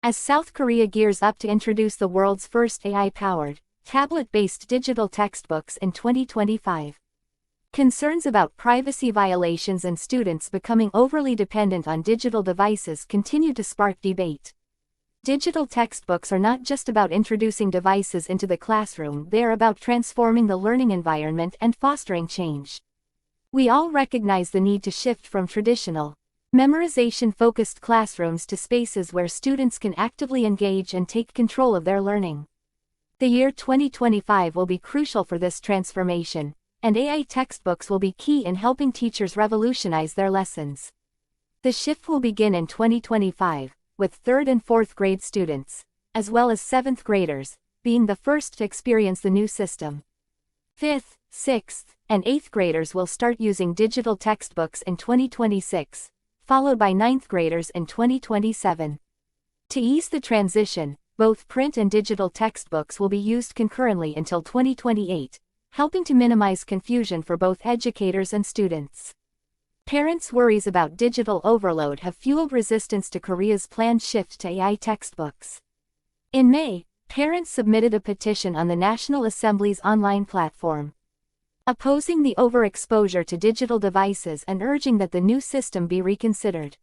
As South Korea gears up to introduce the world's first AI-powered, tablet-based digital textbooks in 2025. Concerns about privacy violations and students becoming overly dependent on digital devices continue to spark debate. Digital textbooks are not just about introducing devices into the classroom, they are about transforming the learning environment and fostering change. We all recognize the need to shift from traditional, memorization-focused classrooms to spaces where students can actively engage and take control of their learning. The year 2025 will be crucial for this transformation, and AI textbooks will be key in helping teachers revolutionize their lessons. The shift will begin in 2025, with 3rd and 4th grade students, as well as 7th graders, being the first to experience the new system. 5th, 6th, and 8th graders will start using digital textbooks in 2026, followed by 9th graders in 2027. To ease the transition, both print and digital textbooks will be used concurrently until 2028, helping to minimize confusion for both educators and students. Parents' worries about digital overload have fueled resistance to Korea's planned shift to AI textbooks. In May, parents submitted a petition on the National Assembly's online platform, opposing the overexposure to digital devices and urging that the new system be reconsidered.